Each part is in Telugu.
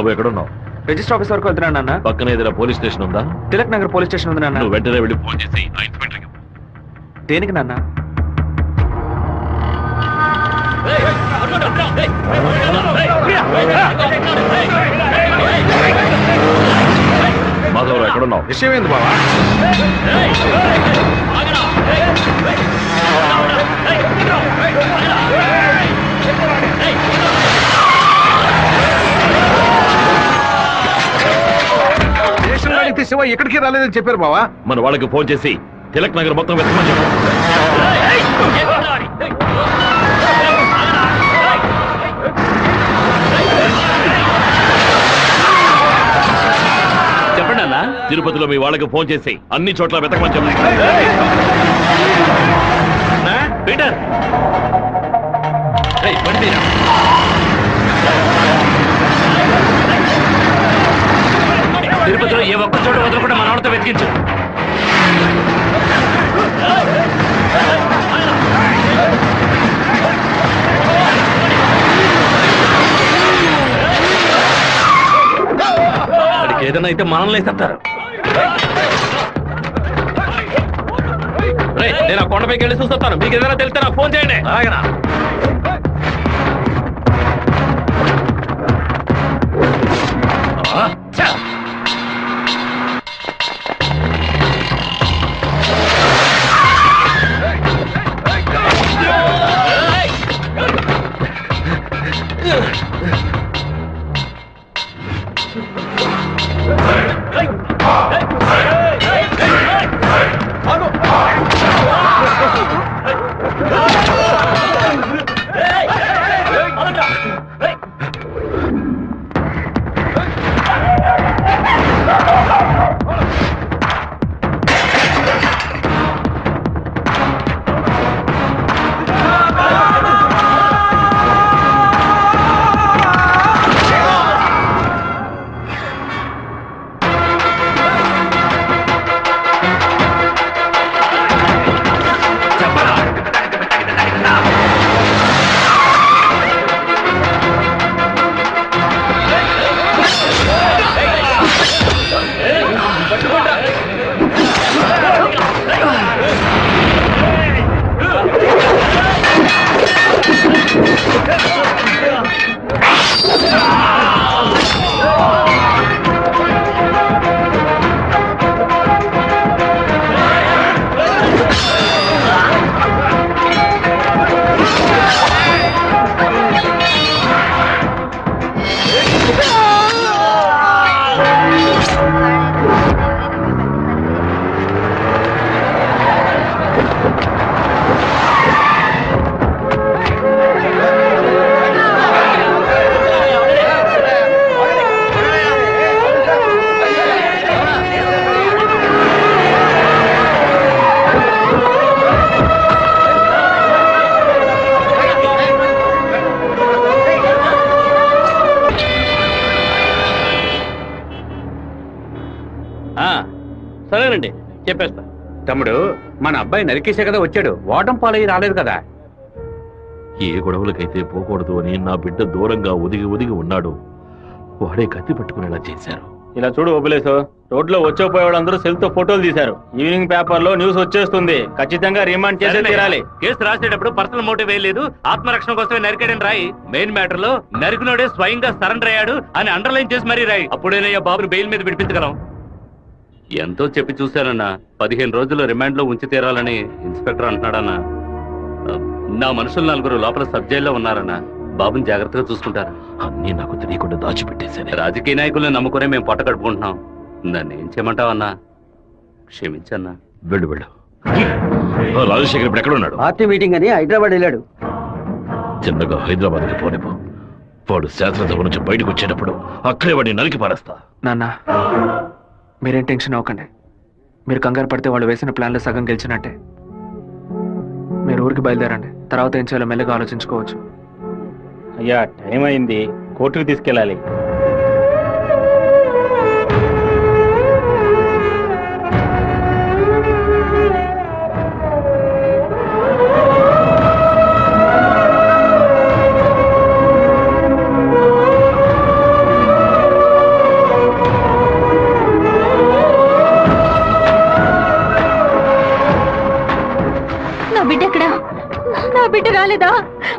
బాబు ఎక్కడున్నావు? రిజిస్టర్ ఆఫీస్ వరకు వెళ్తున్నాను నాన్న. పక్కన ఏదైనా పోలీస్ స్టేషన్ ఉందా? తిలక్ నగర్ పోలీస్ స్టేషన్ ఉంది నాన్న. నువ్వు వెంటనే వెళ్ళి ఫోన్ చేసి ఆ ఇన్స్పెక్టర్కి ఇవ్వు. దేనికి నాన్న? మాధవరావు ఎక్కడున్నావు? విషయం ఏంది బావా? స్టేషన్ అడిగితే శివ ఎక్కడికి రాలేదని చెప్పారు బావా. మన వాళ్ళకి ఫోన్ చేసి తిలక్ నగర్ మొత్తం వెతకమని చెప్పు. చెప్పండి అన్న. తిరుపతిలో మీ వాళ్ళకి ఫోన్ చేసి అన్ని చోట్ల వెతకమని చెప్పు. పీటర్ తిరుపతిలో ఏ ఒక్క చోట వదలకుండా మన వాళ్ళతో వెతికించు. వాడికి ఏదైనా అయితే మనల్ని వేసేస్తారు. నేను ఆ కొండపైకి వెళ్ళి చూస్తాను. మీకు ఏదైనా తెలిస్తే నాకు ఫోన్ చేయండి. అలాగేనా? సరేనండి, చెప్పేస్తా. తమ్ముడు, మన అబ్బాయి నరికేసే కదా వచ్చాడు, ఓటం పాలయ్యి రాలేదు కదా. ఏ గొడవలకైతే పోకూడదు అని నా బిడ్డ దూరంగా ఒదిగి ఒదిగి ఉన్నాడు. వాడే కత్తి పట్టుకునేలా చేశారు. ఇలా చూడు ఓబులేసు, రోడ్లో వచ్చేపోయేవాళ్ళందరూ సెల్ తో ఫోటోలు తీశారు. ఈవినింగ్ పేపర్ లో న్యూస్ వచ్చేస్తుంది. ఖచ్చితంగా రిమాండ్ చేసే తీరాలి. కేసు రాసేటప్పుడు పర్సనల్ మోటివ్ వేయలేదు, ఆత్మరక్షణ కోసమే నరికాడని రాయి. మెయిన్ మ్యాటర్ లో నరికినోడే స్వయంగా సరెండర్ అయ్యాడు అని అండర్లైన్ చేసి మరీ రాయి. అప్పుడేనయ్యా బాబుని బెయిల్ మీద విడిపించగలం. ఎంతో చెప్పి చూశానన్నా, 15 రోజులు రిమాండ్ లో ఉంచి తీరాలని ఇన్స్పెక్టర్ అంటున్నాడన్నా. నా మనుషులు 4 లోపల సబ్ జైల్లో ఉన్నారన్నా. బాబుని జాగ్రత్తగా చూసుకుంటారు. అన్నీ నాకు తెలియకుండా దాచిపెట్టేశాను. రాజకీయ నాయకులను నమ్ముకునే మేము పొట్ట కడుపుకుంటున్నాం. నన్ను ఏం చేయమంటావన్నా? క్షమించన్నా. వెళ్ళు వెళ్ళు. రాజశేఖర్ ఇప్పుడు ఎక్కడ ఉన్నాడు? పార్టీ మీటింగ్ అని హైదరాబాద్ వెళ్ళాడు. చిన్నగా హైదరాబాద్కి పోనిపో. వాడు శాసనసభ నుంచి బయటకు వచ్చేటప్పుడు అక్కడే వాడిని నరికి పారేస్తా. నాన్న, మీరేం టెన్షన్ అవ్వకండి. మీరు కంగారు పడితే వాళ్ళు వేసిన ప్లాన్లో సగం గెలిచినట్టే. మీరు ఊరికి బయలుదేరండి. తర్వాత ఏం చేయాలో మెల్లగా ఆలోచించుకోవచ్చు. అయ్యా, టైం అయింది, కోర్టుకు తీసుకెళ్ళాలి.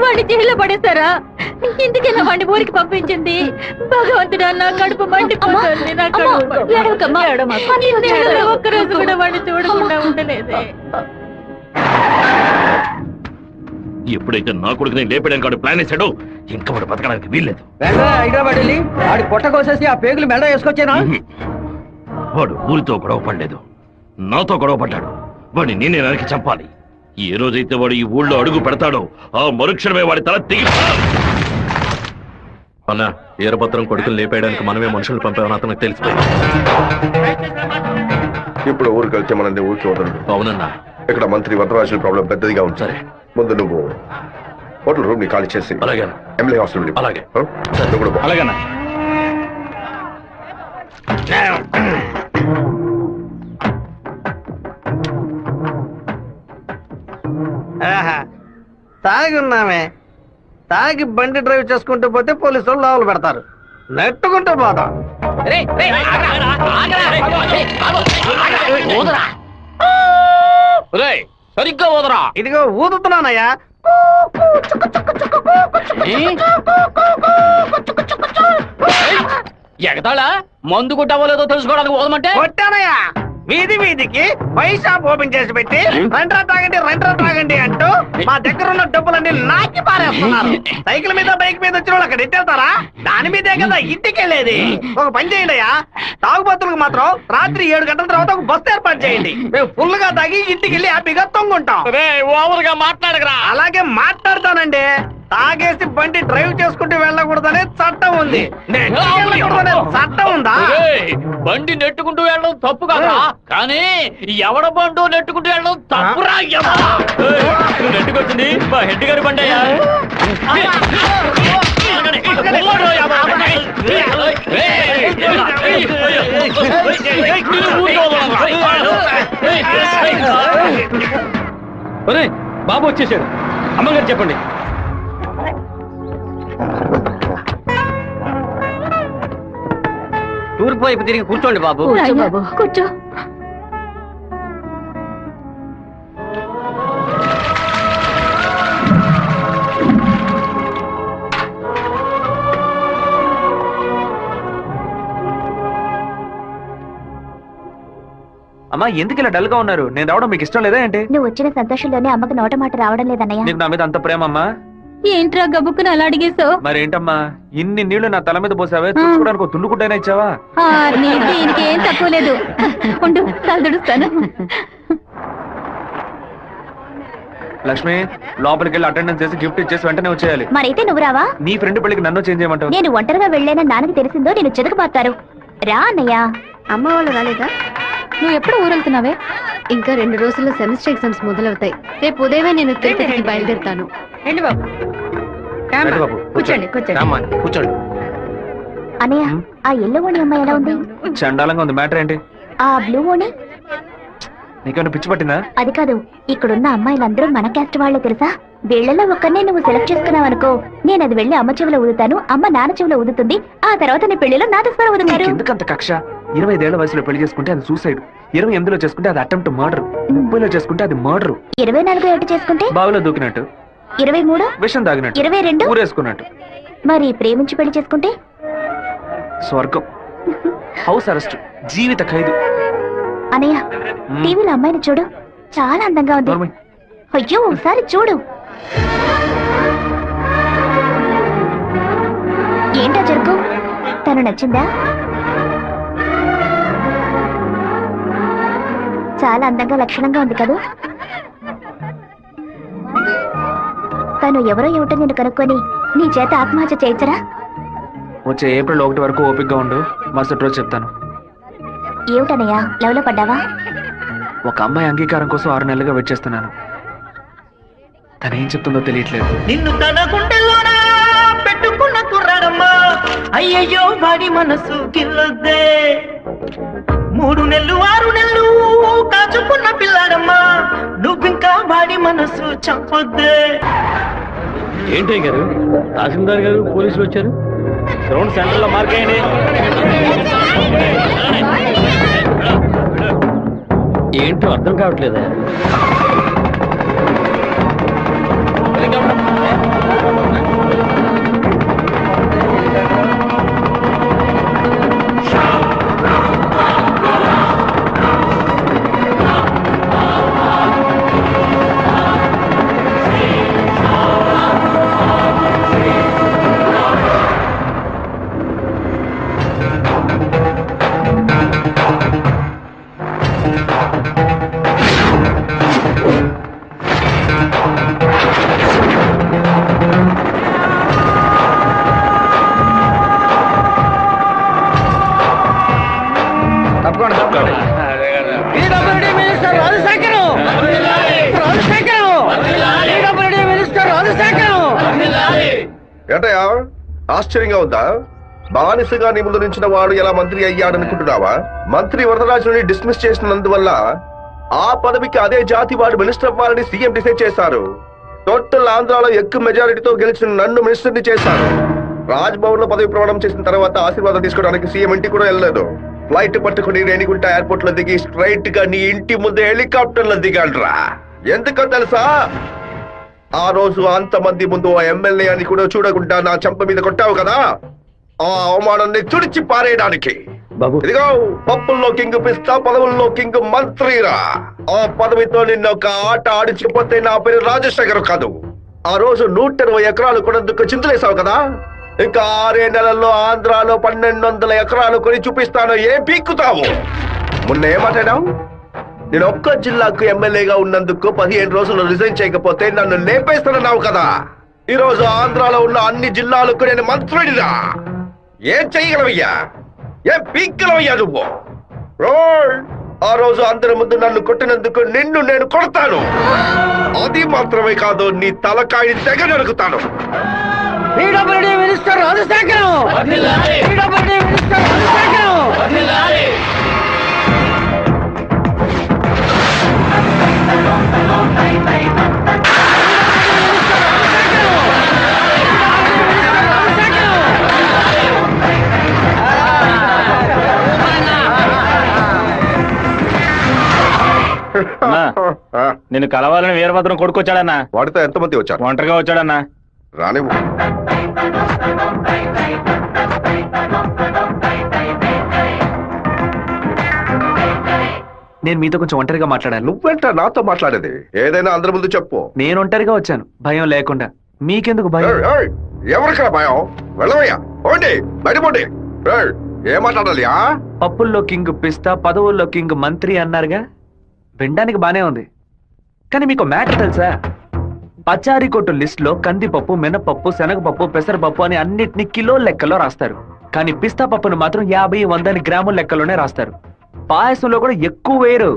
వాడిని జైల్లో పడేస్తారా? ఇందుకేనా వాడిని ఊరికి పంపించింది? భగవంతుడా, నా కడుపు మండిపోతుంది. నా కడుపు ఒక్కరోజు కూడా వాడిని చూడకుండా ఉండలేదే. ఎప్పుడైతే నా కొడుకుని లేపడానికి వాడు ప్లాన్ వేసాడో ఇంకా వాడు బతకడానికి వీల్లేదు. హైదరాబాద్ వెళ్ళి వాడి పొట్ట కోసేసి ఆ పేగులు మెడ వేసుకొచ్చానా? వాడు ఊరితో గొడవ పడలేదు, నాతో గొడవ పడ్డాడు. వాడిని నేనే నరికి చంపాలి. ఏ రోజైతే వాడు ఈ ఊళ్ళో అడుగు పెడతాడో ఆ మరుక్షణమే వాడి తల తెగి. అన్న వీరభద్రం కొడుకులు లేపేయడానికి మనమే మనుషులు పంపామని అతనికి తెలిసిపోయింది. ఇప్పుడు ఊరికి వెళ్తే మనది ఊరికి వదలడు. అవునన్నా. ఇక్కడ మంత్రి వరదరాజుల ప్రాబ్లం పెద్దదిగా ఉంది. సరే, ముందు నువ్వు హోటల్ రూమ్ ని ఖాళీ చేసి అలాగే ఎమ్మెల్యే హాస్టల్ అలాగే. నువ్వు కూడా పో. అలాగేనా? తాగి ఉన్నామే, తాగి బండి డ్రైవ్ చేసుకుంటూ పోతే పోలీసు వాళ్ళు లోపల పెడతారు. నెట్టుకుంటూ పోతాం. సరిగ్గా ఊదరా. ఇదిగో ఊదుతున్నానయ్యా. ఎగతాళా? మందు కొట్టవలేదో తెలుసుకోవడానికి ఊదమంటే కొట్టానయ్యా. వీధి వీధికి వైన్ షాప్ ఓపెన్ చేసి పెట్టి రెంట్రా తాగండి అంటూ మా దగ్గర ఉన్న డబ్బులన్నీ నాకి పారేస్తున్నారు. సైకిల్ మీద బైక్ మీద వచ్చిన వాళ్ళు అక్కడ ఎట్టేస్తారా? దాని మీదే కదా ఇంటికి వెళ్ళేది. ఒక పని చేయండి అయ్యా, తాగుబోతులకు మాత్రం రాత్రి 7 గంటల తర్వాత ఒక బస్సు ఏర్పాటు చేయండి. మేము ఫుల్ గా తాగి ఇంటికి వెళ్ళి హ్యాపీగా తొంగుంటాం. ఓవర్గా మాట్లాడగరా. అలాగే మాట్లాడతానండి. తాగేసి బండి డ్రైవ్ చేసుకుంటూ వెళ్ళకూడదనే చట్టం ఉంది. చట్టం ఉందా? బండి నెట్టుకుంటూ వెళ్ళడం తప్పు కదా, కానీ ఎవడ బండు నెట్టుకుంటూ వెళ్ళడం తప్పురా. నెట్టుకొచ్చింది మా హెడ్ గారి బండి అయ్యా. బాబు వచ్చేసాడు. అమ్మగారు చెప్పండి. తూర్పు వైపు తిరిగి కూర్చోండి బాబు. కూర్చో. అమ్మా ఎందుకు ఇలా డల్ గా ఉన్నారు? నేను రావడం మీకు ఇష్టం లేదా ఏంటి? నువ్వు వచ్చిన సంతోషంలోనే అమ్మకి నోట మాట రావడం లేదన్నయ్య. నీకు నా మీద అంత ప్రేమ అమ్మా? ఏంట్రా గబుక్కుని అలా అడిగేసావు? మరేంటమ్మా ఇన్ని నీళ్లు నా తల మీద పోసావే, చూసుకోవడానికి తుండుకుంటైనా ఇచ్చావా? ఇంకేం తక్కువ లేదు. ఉండు, తలదుడుస్తాను. లక్ష్మి లోపలికి వెళ్ళి అటెండెన్స్ చేసి గిఫ్ట్ ఇచ్చేసి వెంటనే వచ్చేయాలి. మరైతే నువ్వు రావా? నీ ఫ్రెండ్ పెళ్లికి నన్ను చేంజ్ చేయమంటావు? నేను ఒంటరిగా వెళ్ళానని నాన్నకి తెలిసిందో నేను చెదకబాతారు. రా అన్నయ్య. అమ్మ వాళ్ళు రాలేదా? నువ్వు ఎప్పుడు ఊరెళ్తున్నావే? ఇంకా 2 రోజుల్లో సెమిస్టర్ ఎగ్జామ్స్ మొదలవుతాయి. రేపు ఉదయమే నేను తిరుపతికి బయలుదేరుతాను. ఏంటి బాబు? రండి బాబు, కూర్చోండి. రామ్మా, కూర్చోండి. అన్నయ్య, ఆ ఎల్లో ఓణి అమ్మాయి ఎలా ఉంది? చండాలంగా ఉంది. మ్యాటర్ ఏంటి? ఆ బ్లూ ఓణి నీకేమైనా పిచ్చి పట్టిందా? అది కాదు, ఇక్కడున్న అమ్మాయిలందరూ మన క్యాస్ట్ వాళ్లే తెలుసా? వీళ్ళలో ఒక్కనే నువ్వు సెలెక్ట్ చేసుకున్నావు అనుకో, నేను అది వెళ్ళి అమ్మ చెవిలో ఊదుతాను, అమ్మ నాన్న చెవిలో ఊదుతుంది, ఆ తర్వాత నీ పెళ్లిలో నాదస్వరం ఊదుతారు. ఎందుకంత కక్ష? 25 ఏళ్ల వయసులో పెళ్లి చేసుకుంటే అది సూసైడ్, 28లో చేసుకుంటే అది అటెంప్ట్ మర్డర్, 30లో చేసుకుంటే అది మర్డర్, 24 ఏట చేసుకుంటే బావిలో దూకినట్టు, 23 విషం తాగినట్టు, 22 ఊరేసుకున్నట్టు. మరి ప్రేమించి పెళ్లి చేసుకుంటే స్వర్గం, హౌస్ అరెస్ట్, జీవిత ఖైదు. అనయ్య, టీవీలో అమ్మాయిని చూడు, చాలా అందంగా ఉంది. అయ్యో, ఒకసారి చూడు. ఏంటా జరుగు? తను నచ్చిందా? చాలా అందంగా లక్షణంగా ఉంది కదూ. తను ఎవరో ఏమిటో నేను కనుక్కొని నీ చేత ఆత్మహత్య చేయించరా? వచ్చే ఏప్రిల్ 1 వరకు ఓపికగా ఉండు, మరుసటి రోజు చెప్తాను. ఏమిటనయ్యా, లవ్లో పడ్డావా? ఒక అమ్మాయి అంగీకారం కోసం 6 నెలలుగా వెయిట్ చేస్తున్నాను. తనేం చెప్తుందో తెలియట్లేదు. నిన్ను తన గుండెల్లోనా పెట్టుకున్న కుర్రాడమ్మా, అయ్యయ్యో వాడి మనసు కిల్లొద్దే. 3 నెలలు 6 నెలలు కాచుకున్న పిల్లాడమ్మా, నువ్వింకా వాడి మనసు చంపొద్దే. ఏంటి గారు, తహసీల్దార్ గారు, పోలీసులు వచ్చారు. గ్రౌండ్ సెంటర్ లో మార్క్ అయ్యండి. ఏంటో అర్థం కావట్లేదా? ఏంటయ్యా ఆశ్చర్యంగా ఉందా? బానిసగా నీ ముందు నించిన వాడు ఎలా మంత్రి అయ్యాడనుకుంటున్నావా? మంత్రి వరదరాజుని డిస్మిస్ చేసినందువల్ల ఆ పదవికి అదే జాతి వాడు మినిస్టర్ అవ్వాలని సీఎం డిసైడ్ చేశారు. టోటల్ ఆంధ్రాలో ఎక్కువ మెజారిటీతో గెలిచిన నన్ను మినిస్టర్ని చేశారు. రాజ్భవన్ లో పదవి ప్రమాణం చేసిన తర్వాత ఆశీర్వాదం తీసుకోవడానికి సీఎం ఇంటికి కూడా వెళ్ళలేదు. ఫ్లైట్ పట్టుకుని రేణిగుంట ఎయిర్పోర్ట్ లో దిగి స్ట్రైట్ గా నీ ఇంటి ముందే హెలికాప్టర్ లో దిగాడ్రా. ఎందుకో తెలుసా? ఆ రోజు అంతమంది ముందు ఆ ఎమ్మెల్యే అని కూడా చూడకుండా నా చెంప మీద కొట్టావు కదా, ఆ అవమానాన్ని తుడిచి పారేయడానికి. బాబు ఇదిగో పప్పుల్లో కింగ్ పిస్తా, పదవుల్లో కింగ్ మంత్రిరా. ఆ పదవితో నిన్న ఒక ఆట ఆడించకపోతే నా పేరు రాజశేఖర్ కాదు. ఆ రోజు 120 ఎకరాలు కొనేందుకు చింతలేసావు కదా, ఇంకా 6 నెలల్లో ఆంధ్రాలో 1200 ఎకరాలు కొని చూపిస్తాను. ఏం పీక్కుతావు? మొన్న ఏమాటాడావు? నేను ఒక్క జిల్లాకు ఎమ్మెల్యేగా ఉన్నందుకు 15 రోజులు రిజైన్ చేయకపోతే నన్ను లేపేస్తానన్నావు కదా. ఈ రోజు ఆంధ్రాలో ఉన్న అన్ని జిల్లాలకు నేను మంత్రుడిరా. ఏం చెయ్యగలవయ్యా? ఏం పీక్కలవయ్యా నువ్వు? ఆ రోజు అందరి ముందు నన్ను కొట్టినందుకు నిన్ను నేను కొడతాను. అది మాత్రమే కాదు, నీ తలకాయని తెగ నరుకుతాను. మినిస్టర్ రాజశేఖరం నేను కలవాలని వీరభద్రం కొడుకొచ్చాడన్నా. వాడితో ఎంతమంది వచ్చారు? ఒంటరిగా వచ్చాడన్నా. రానివ్వు. నేను మీతో కొంచెం ఒంటరిగా మాట్లాడాను. నువ్వేంట నాతో మాట్లాడేది? ఏదైనా అందరి ముందు చెప్పు. నేను ఒంటరిగా వచ్చాను, భయం లేకుండా. మీకెందుకు భయం? ఎవరికరా భయం? వెళ్ళవయ్యా, పోండి, బయటపోండి. ఏం మాట్లాడాలి? పప్పుల్లో కింగ్ పిస్తా, పదవుల్లో కింగ్ మంత్రి అన్నారుగా, వినడానికి బానే ఉంది. కానీ మీకు మ్యాటర్ తెలుసా? పచారీ కొట్టు లిస్ట్ లో కందిపప్పు, మినపప్పు, శనగపప్పు, పెసరపప్పు అని అన్నిటినీ కిలో లెక్కలో రాస్తారు. కానీ పిస్తా పప్పును మాత్రం 50-100 గ్రాముల లెక్కలోనే రాస్తారు. పాయసంలో కూడా ఎక్కువ వేయరు,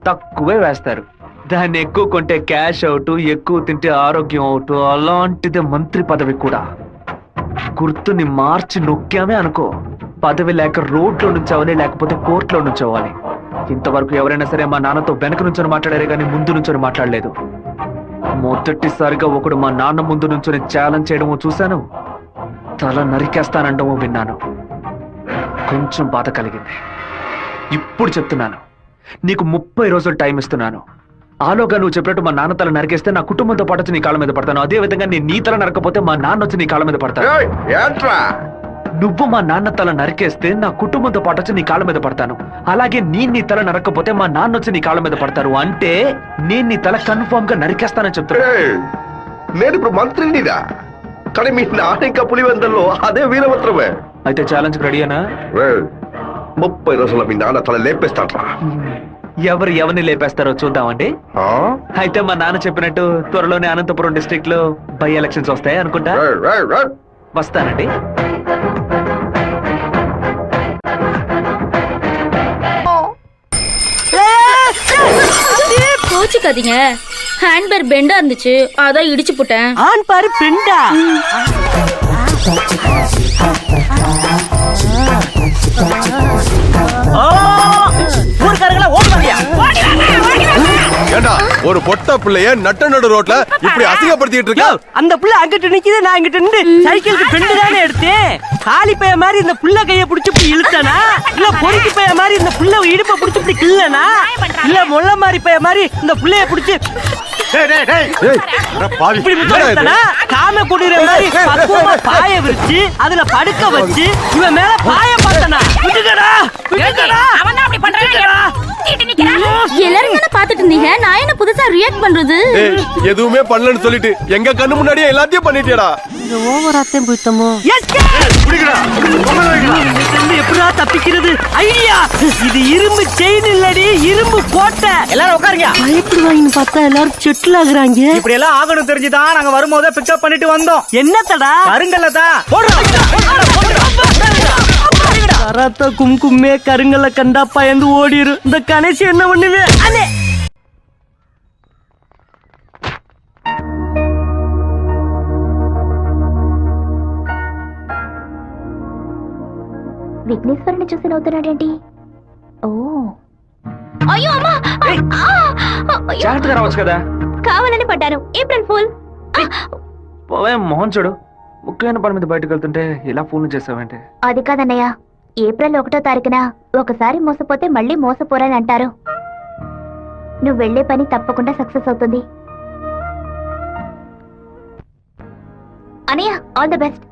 తక్కువే వేస్తారు. దాన్ని ఎక్కువ కొంటే క్యాష్ అవుట్, ఎక్కువ తింటే ఆరోగ్యం అవుట్. అలాంటిదే మంత్రి పదవి కూడా. గుర్తుని మార్చి నొక్కామే అనుకో, పదవి లేక రోడ్లో నుంచోవాలి, లేకపోతే కోర్టులో నుంచోవాలి. ఇంతవరకు ఎవరైనా సరే మా నాన్నతో వెనక నుంచొని మాట్లాడారే కానీ ముందు నుంచొని మాట్లాడలేదు. మొదటిసారిగా ఒకడు మా నాన్న ముందు నుంచొని ఛాలెంజ్ చేయడమో చూశాను, తల నరికేస్తానండమో విన్నాను. కొంచెం బాధ కలిగింది. ఇప్పుడు చెప్తున్నాను, నీకు 30 రోజులు టైం ఇస్తున్నాను. ఆలోగా నువ్వు చెప్పినట్టు మా నాన్న తల నరికేస్తే నా కుటుంబంతో పాటు వచ్చి నీ కాళ్ళ మీద పడతాను. అదే విధంగా నేను నీ తల నరకపోతే మా నాన్న వచ్చి నీ కాళ్ళ మీద పడతాను. నువ్వు మా నాన్న తల నరికేస్తే నా కుటుంబంతో పాటు వచ్చి నీ కాళ్ళ మీద పడతాను. అలాగే నీ తల నరకపోతే మా నాన్న వచ్చి నీ కాళ్ళ మీద పడతారు. అంటే నేను నీ తల కన్ఫర్మ్ గా నరికేస్తానని చెప్తాను. నేను ఇప్పుడు మంత్రినిరా, కానీ మీ నాన్న ఇంకా పులివెందల్లో అదే వీరభద్రమే. అయితే ఛాలెంజ్ రెడీనా? 30 రోజుల్లో మీ నాన్న తల లేపేస్తాడ్రా. ఎవరిని లేపేస్తారో చూద్దామండి. అయితే మా నాన్న చెప్పినట్టు త్వరలోనే అనంతపురం డిస్ట్రిక్ట్ లో బై ఎలక్షన్స్ వస్తాయి అనుకుంటా. వస్తానండి. கோச்சுக்காதீங்க. ஹேண்ட்பேர் பெண்டா இருந்துச்சு, அதான் இடிச்சு போட்டேன். ஆன் பாரு பெண்டா. ஊர்க்காரங்களா ஓடுவாங்க. ஏண்டா ஒரு பொட்ட பிள்ளைய நட்ட நடு ரோட்ல இப்படி அசிங்கப்படுத்திட்டு இருக்க? அந்த புள்ள அங்கிட்டு நிக்குது, நான் இங்கிட்டு நின்று சைக்கிளுக்கு பெண்டு தானே எடுத்தேன். காலி பைய மாதிரி இந்த புள்ள கைய பிடிச்சு இப்படி இழுத்தனா, இல்ல பொறுக்கி பைய மாதிரி இந்த புள்ள இடுப்பை பிடிச்சு இப்படி கிள்ளனா, இல்ல முள்ள மாதிரி பைய மாதிரி இந்த புள்ளைய பிடிச்சு இப்படி முத்தனா, காம குடிற மாதிரி பக்குவமா பாய விரிச்சு அதுல படுக்க வச்சு இவன் மேல பாய பார்த்தனா. விட்டுக்கடா விட்டுக்கடா, அவன் அப்படி பண்றானே. எல்லாரும் என்ன பாத்துட்டு இருந்தீங்க, நான் என்ன புதுசா ரியாக்ட் பண்றது? எதுவுமே பண்ணலன்னு சொல்லிட்டு எங்க கண்ணு முன்னாடியே எல்லாத்தையும் பண்ணிட்டியடா. இந்த ஓவராத்தையும் போய்த்தமோ. எப்படா தப்பிக்கிறது? ஐடியா, இது இரும்பு செயின் இல்லடி, இரும்பு கோட்டை. எல்லாரும் உட்காருங்க. பயப்படுவாங்கன்னு பார்த்தா எல்லாரும் செட்டில் ஆகுறாங்க. இப்படி எல்லாம் ஆகணும் தெரிஞ்சுதான் நாங்க வரும்போதே பிக்கப் பண்ணிட்டு வந்தோம். என்னத்தடா? கருங்கல்லதா. கராத்தா கும்கும்மே கருங்கல்ல கண்டா பயந்து ஓடிரு. இந்த கணேசி என்ன பண்ணுவே? அண்ணே విఘ్నేశ్వరుని చూసి నవ్వుతున్నాడేంటి? ఓ అయ్యో అమ్మా! ఏయ్! అయ్యో! జాగ్రత్తగా రావచ్చు కదా. కావాలని పడ్డాను. April fool. పోవే మోహన్ చూడు, ముఖ్యమైన పని మీద బయటకు వెళ్తుంటే ఇలా ఫోన్ చేసావంటే. అది కాదన్నయ్య, ఏప్రిల్ 1వ తారీఖున ఒకసారి మోసపోతే మళ్ళీ మోసపోరని అంటారు. నువ్వు వెళ్లే పని తప్పకుండా సక్సెస్ అవుతుంది. అనయ్య, ఆల్ ది బెస్ట్.